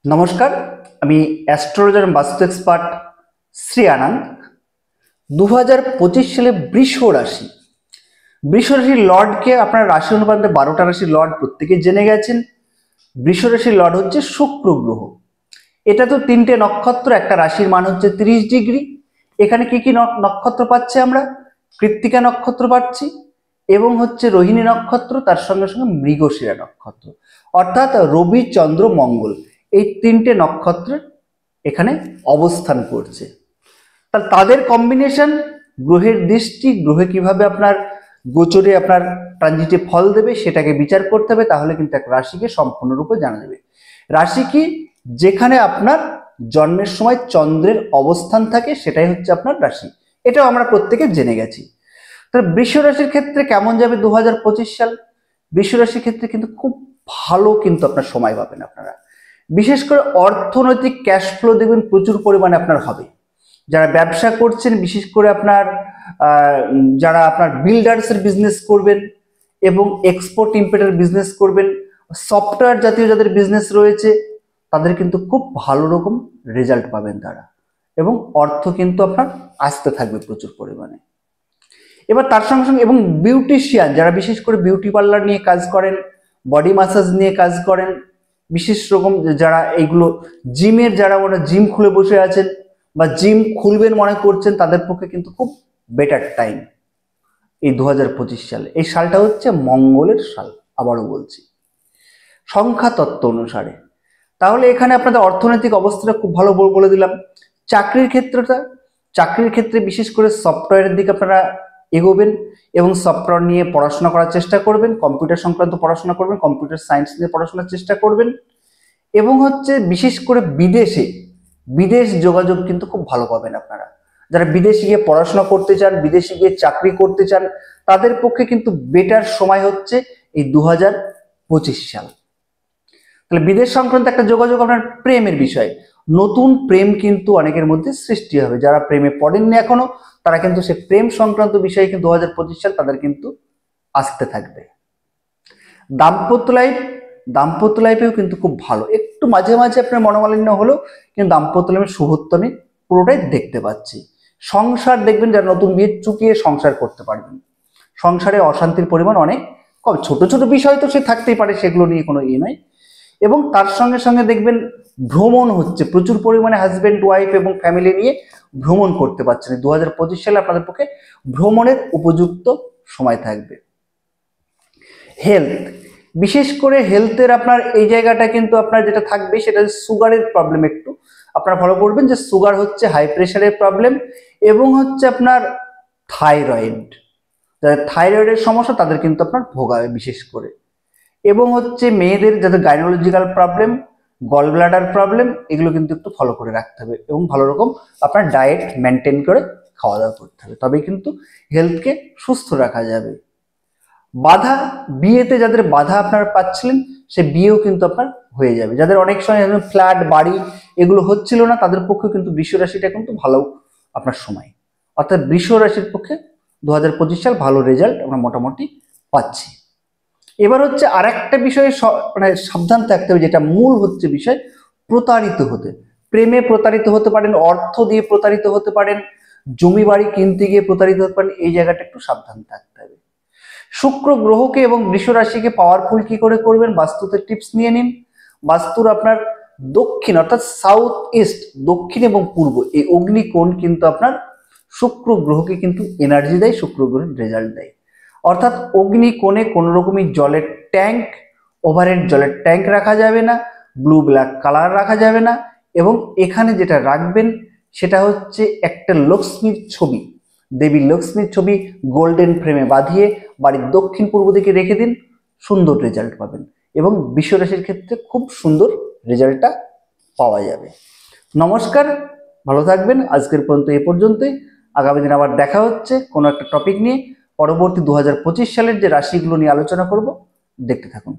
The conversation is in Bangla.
নমস্কার, আমি অ্যাস্ট্রোলজার বাস্তু এক্সপার্ট শ্রী আনন্দ। 2025 সালে বৃষ রাশির লর্ডকে আপনার রাশি অনুপাতে 12টা রাশির লর্ড প্রত্যেকে জেনে গেছেন। বৃষ রাশির লর্ড হচ্ছে শুক্র গ্রহ। এটা তো 3টে নক্ষত্র, একটা রাশির মান হচ্ছে 30 ডিগ্রি। এখানে কি কি নক্ষত্র পাচ্ছি আমরা? কৃত্তিকা নক্ষত্র পাচ্ছি এবং হচ্ছে রোহিণী নক্ষত্র, তার সঙ্গে সঙ্গে মৃগশিরা নক্ষত্র, অর্থাৎ রবি, চন্দ্র, মঙ্গল, এই 3টে নক্ষত্র এখানে অবস্থান করছে। তাহলে তাদের কম্বিনেশন, গ্রহের দৃষ্টি, গ্রহে কিভাবে আপনার গোচরে আপনার ট্রানজিটে ফল দেবে সেটাকে বিচার করতে হবে, তাহলে কিন্তু এক রাশিকে সম্পূর্ণরূপে জানা যাবে। রাশি কি? যেখানে আপনার জন্মের সময় চন্দ্রের অবস্থান থাকে সেটাই হচ্ছে আপনার রাশি। এটাও আমরা প্রত্যেকে জেনে গেছি। তাহলে বৃষ রাশির ক্ষেত্রে কেমন যাবে 2025 সাল? বৃষ রাশির ক্ষেত্রে কিন্তু খুব ভালো কিন্তু আপনার সময় পাবেন আপনারা। বিশেষ করে অর্থনৈতিক ক্যাশ ফ্লো দেখবেন প্রচুর পরিমাণে আপনার হবে। যারা ব্যবসা করছেন, বিশেষ করে আপনার যারা আপনার বিল্ডার্সের বিজনেস করবেন এবং এক্সপোর্ট ইম্পোর্টের বিজনেস করবেন, সফটওয়্যার জাতীয় যাদের বিজনেস রয়েছে, তাদের কিন্তু খুব ভালো রকম রেজাল্ট পাবেন তারা, এবং অর্থ কিন্তু আপনার আসতে থাকবে প্রচুর পরিমাণে। এবার তার সঙ্গে সঙ্গে এবং বিউটিশিয়ান যারা বিশেষ করে বিউটি পার্লার নিয়ে কাজ করেন, বডি ম্যাসাজ নিয়ে কাজ করেন, বিশেষ রকম যারা এইগুলো জিমের, যারা জিম খুলে বসে আছেন বা জিম খুলবেন মনে করছেন, তাদের পক্ষে কিন্তু খুব বেটার টাইম এই 2025 সালে। এই সালটা হচ্ছে মঙ্গলের সাল, আবারও বলছি, সংখ্যা তত্ত্ব অনুসারে। তাহলে এখানে আপনাদের অর্থনৈতিক অবস্থাটা খুব ভালো বলে দিলাম। চাকরির ক্ষেত্রে বিশেষ করে সফটওয়্যারের দিকে আপনারা এগোবেন এবং সফটওয়্যার নিয়ে পড়াশোনা করার চেষ্টা করবেন, কম্পিউটার সংক্রান্ত পড়াশোনা করবেন, কম্পিউটার সায়েন্স নিয়ে পড়াশোনার চেষ্টা করবেন। এবং হচ্ছে বিশেষ করে বিদেশ যোগাযোগ কিন্তু খুব ভালো পাবেন আপনারা। যারা বিদেশে গিয়ে পড়াশোনা করতে চান, বিদেশে গিয়ে চাকরি করতে চান, তাদের পক্ষে কিন্তু বেটার সময় হচ্ছে এই 2025 সাল। তাহলে বিদেশ সংক্রান্ত একটা যোগাযোগ, আপনার প্রেমের বিষয়, নতুন প্রেম কিন্তু অনেকের মধ্যে সৃষ্টি হবে। যারা প্রেমে পড়েননি এখনো, তারা কিন্তু সে প্রেম সংক্রান্ত বিষয়ে কিন্তু 2025 সাল তাদের কিন্তু আসতে থাকবে। দাম্পত্য লাইফেও কিন্তু খুব ভালো, একটু মাঝে মাঝে আপনার মনোমালিন্য হলেও কিন্তু দাম্পত্য লাইফের শুভত্ব আমি পুরোটাই দেখতে পাচ্ছি। সংসার দেখবেন, যারা নতুন বিয়ে চুকিয়ে সংসার করতে পারবেন, সংসারে অশান্তির পরিমাণ অনেক কম। ছোট ছোট বিষয় তো সে থাকতেই পারে, সেগুলো নিয়ে কোনো ইয়ে নয়। এবং তার সঙ্গে সঙ্গে দেখবেন ভ্রমণ হচ্ছে প্রচুর পরিমাণে, হাজবেন্ড ওয়াইফ এবং ফ্যামিলি নিয়ে ভ্রমণ করতে পারছেন। 2025 সালে আপনাদের পক্ষে ভ্রমণের উপযুক্ত সময় থাকবে। হেলথ, বিশেষ করে হেলথের আপনার এই জায়গাটা কিন্তু আপনার যেটা থাকবে সেটা সুগারের প্রবলেম। একটু আপনারা ফলো করবেন যে সুগার হচ্ছে হাই প্রেশারের প্রবলেম, এবং হচ্ছে আপনার থাইরয়েড, যাদের থাইরয়েডের সমস্যা তাদের কিন্তু আপনার ভোগাবে বিশেষ করে। এবং হচ্ছে মেয়েদের যাদের gynaecological problem, gall bladder problem, এগুলো কিন্তু একটু ফলো করে রাখতে হবে এবং ভালো রকম আপনার ডায়েট মেনটেন করে খাওয়া দাওয়া করতে হবে, তবেই কিন্তু হেলথকে সুস্থ রাখা যাবে। বাধা, বিয়েতে যাদের বাধা আপনারা পাচ্ছিলেন, সে বিয়েও কিন্তু আপনার হয়ে যাবে। যাদের অনেক সময় ফ্ল্যাট বাড়ি এগুলো হচ্ছিল না, তাদের পক্ষে কিন্তু বৃষ রাশিটা কিন্তু ভালো আপনার সময়, অর্থাৎ বৃষ রাশির পক্ষে 2025 সাল ভালো রেজাল্ট আমরা মোটামুটি পাচ্ছি। এবার হচ্ছে আর একটা বিষয়ে মানে সাবধান থাকতে হবে, যেটা মূল হচ্ছে বিষয়, প্রতারিত হতে, প্রেমে প্রতারিত হতে পারেন, অর্থ দিয়ে প্রতারিত হতে পারেন, জমি বাড়ি কিনতে গিয়ে প্রতারিত হতে পারেন, এই জায়গাটা একটু সাবধান থাকতে হবে। শুক্র গ্রহকে এবং বৃষ রাশিকে পাওয়ারফুল কি করে করবেন, বাস্তুতে টিপস নিয়ে নিন। বাস্তুর আপনার দক্ষিণ অর্থাৎ সাউথ ইস্ট, দক্ষিণ এবং পূর্ব, এই অগ্নিকোণ কিন্তু আপনার শুক্র গ্রহকে কিন্তু এনার্জি দেয়, শুক্র গ্রহের রেজাল্ট দেয়। অর্থাৎ অগ্নিকোণে কোনো রকমই জলের ট্যাঙ্ক, ওভারহেড জলের ট্যাঙ্ক রাখা যাবে না, ব্লু ব্ল্যাক কালার রাখা যাবে না। এবং এখানে যেটা রাখবেন সেটা হচ্ছে একটা লক্ষ্মীর ছবি, দেবী লক্ষ্মীর ছবি গোল্ডেন ফ্রেমে বাঁধিয়ে বাড়ির দক্ষিণ পূর্ব দিকে রেখে দিন, সুন্দর রেজাল্ট পাবেন এবং বৃষ রাশির ক্ষেত্রে খুব সুন্দর রেজাল্টটা পাওয়া যাবে। নমস্কার, ভালো থাকবেন। আজকের পর্যন্ত এ পর্যন্তই। আগামী দিন আবার দেখা হচ্ছে কোনো একটা টপিক নিয়ে। পরবর্তী 2025 সালের যে রাশিগুলো নিয়ে আলোচনা করব, দেখতে থাকুন।